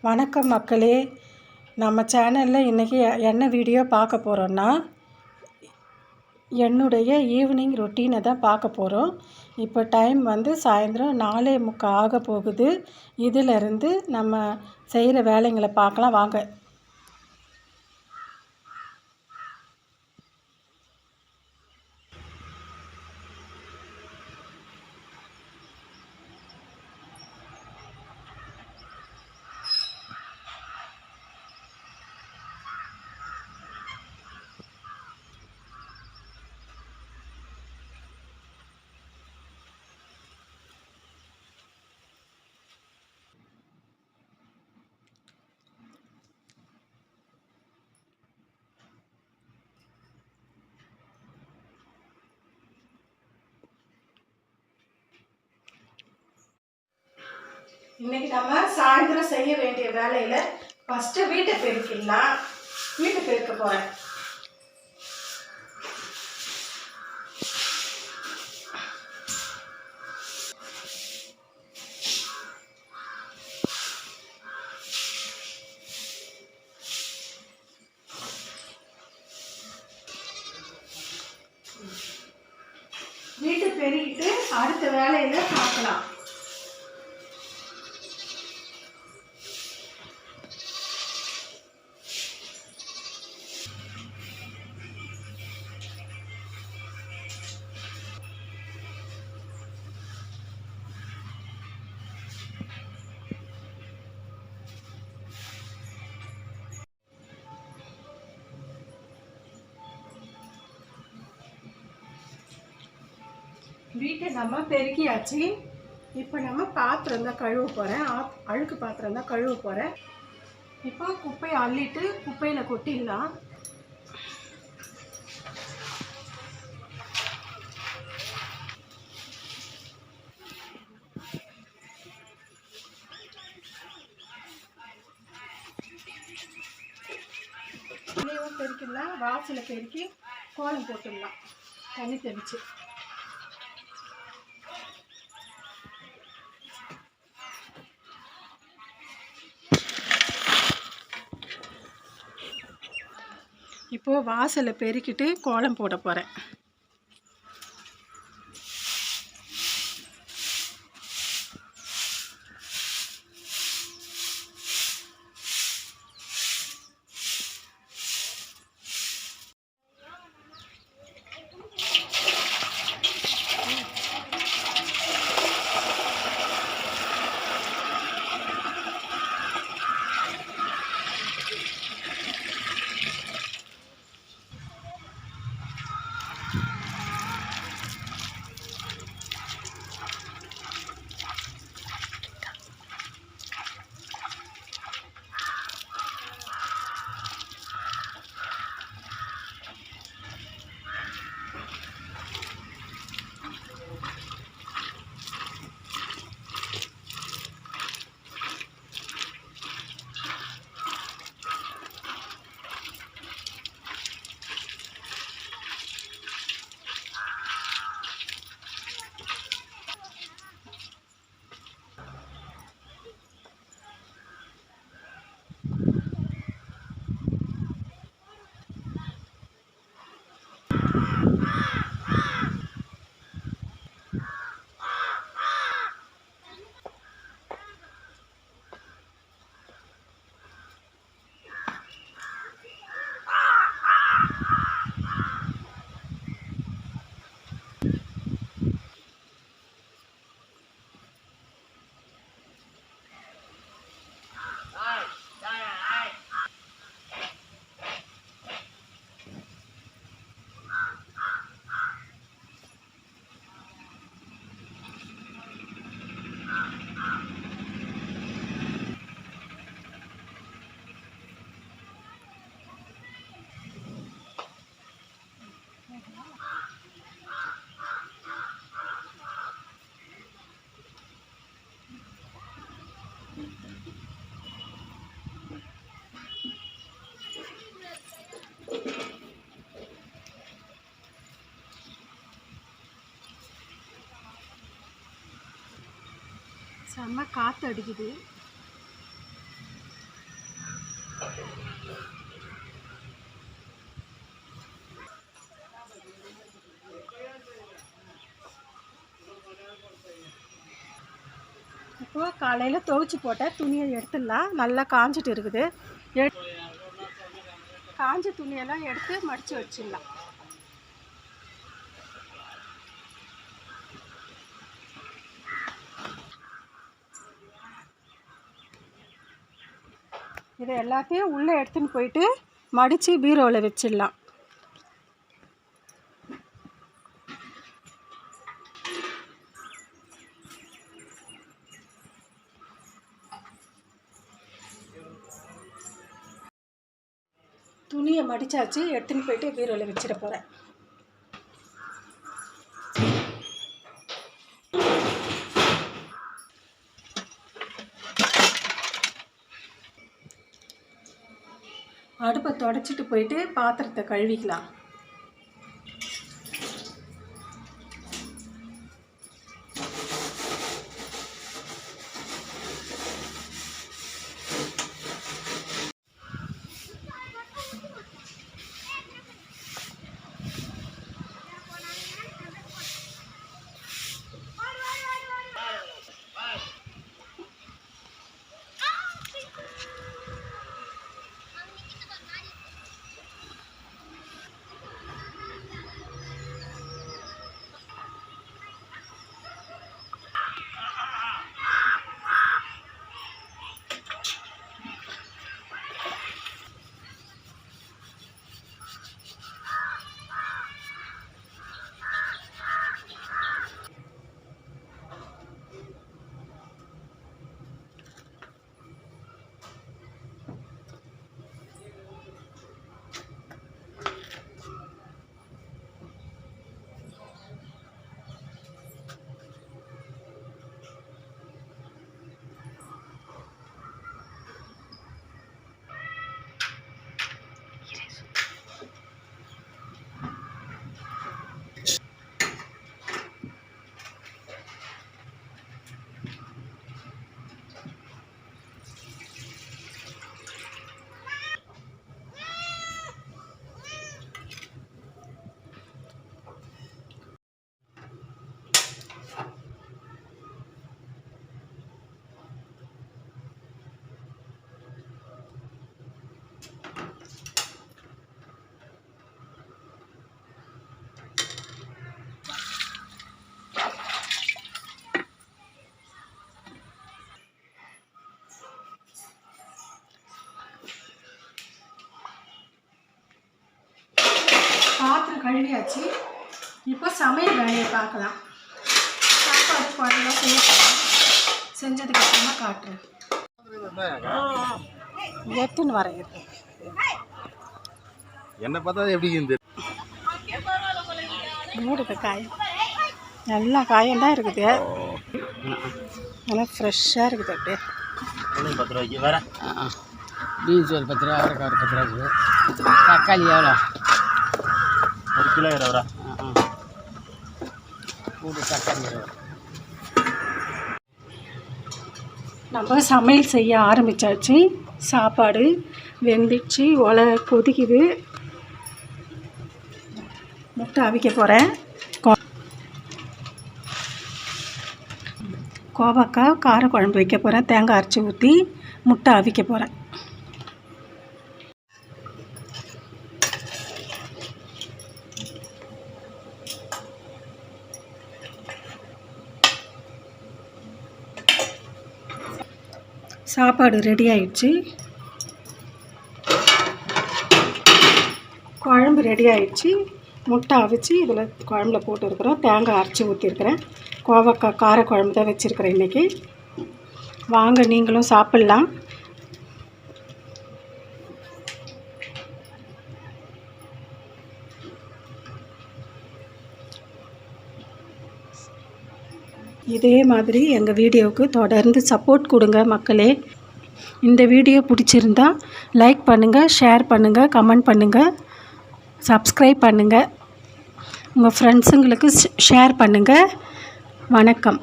வணக்கம் மக்களே, நம்ம சேனலில் இன்றைக்கி என்ன வீடியோ பார்க்க போகிறோன்னா, என்னுடைய ஈவினிங் ரொட்டீனை தான் பார்க்க போகிறோம். இப்போ டைம் வந்து சாயந்தரம் 4:45 ஆக போகுது. இதிலிருந்து நம்ம செய்கிற வேலைங்களை பார்க்கலாம் வாங்க. இன்றைக்கி நம்ம சாயந்தரம் செய்ய வேண்டிய வேலையில் ஃபஸ்ட்டு வீட்டை பெருக்கிடலாம். வீட்டை பெருக்க போகிறேன். வீட்டை பெருக்கிட்டு அடுத்த வேலையில் பார்க்கலாம். வீட்டை நம்ம பெருக்கியாச்சு. இப்போ நம்ம பாத்திரம் தான் கழுவ போகிறேன். அழுக்கு பாத்திரம் தான் கழுவ போகிறேன். இப்போ குப்பையை அள்ளிட்டு குப்பையில் கொட்டிடலாம். பெருக்கிடலாம். வாசலை பெருக்கி கோலம் போட்டுடலாம் தண்ணி தெளிச்சு. இப்போது வாசலை பெருக்கிட்டு கோலம் போட போகிறேன். செம்ம காற்று அடிக்குது. காலையில் துவைச்சி போட்ட துணியை எடுத்துடலாம். நல்லா காஞ்சிட்டு இருக்குது. காஞ்ச துணியெல்லாம் எடுத்து மடித்து வச்சிடலாம். இதை எல்லாத்தையும் உள்ளே எடுத்துன்னு போயிட்டு மடித்து பீரோவில் வச்சிடலாம். துணியை மடித்தாச்சு, எடுத்துன்னு போயிட்டு பீரோவில் வச்சிட போகிறேன். அடுப்பை தொடச்சிட்டு போயிட்டு பாத்திரத்தை கழுவிக்கலாம். பாத்திரம் கழுவியாச்சு. இப்போ சமையல் வேலையை பார்க்கலாம். சாப்பாடு குழம்புலாம் செய்யலாம். செஞ்சதுக்கு அப்புறமா காட்டுறேன். எத்துன்னு வரேன். என்ன பார்த்தா எப்படி மூடுக்க காய் எல்லா காயும் தான் இருக்குது. நல்லா ஃப்ரெஷ்ஷாக இருக்குது. அப்படியே 10 ரூபாய்க்கு வேற பீன்ஸ் ஒரு 10 ரூபா, அவரைக்காய் ஒரு 10 ரூபா இருக்குது. தக்காளி எவ்வளோ? 1 கிலோ 20 ரூபா. தக்காளி நம்ம சமையல் செய்ய ஆரம்பித்தாச்சு. சாப்பாடு வெந்துச்சு, ஒலை கொதிக்குது. முட்டை அவிக்க போகிறேன். கோவக்காய் காரக்குழம்பு வைக்க போகிறேன். தேங்காய் அரைச்சி ஊற்றி முட்டை அவிக்க போகிறேன். சாப்பாடு ரெடி ஆயிடுச்சு. குழம்பு ரெடி ஆயிடுச்சு. முட்டை அவிச்சு இதில் குழம்புல போட்டுருக்குறோம். தேங்காய் அரைச்சி ஊற்றிருக்கிறேன். கோவக்காய் காரக்குழம்பு தான் வச்சுருக்கிறேன் இன்றைக்கி. வாங்க நீங்களும் சாப்பிட்லாம். இதே மாதிரி எங்கள் வீடியோவுக்கு தொடர்ந்து சப்போர்ட் கொடுங்க மக்களே. இந்த வீடியோ பிடிச்சிருந்தா லைக் பண்ணுங்கள், ஷேர் பண்ணுங்கள், கமெண்ட் பண்ணுங்கள், சப்ஸ்கிரைப் பண்ணுங்கள், உங்கள் ஃப்ரெண்ட்ஸுங்களுக்கு ஷேர் பண்ணுங்கள். வணக்கம்.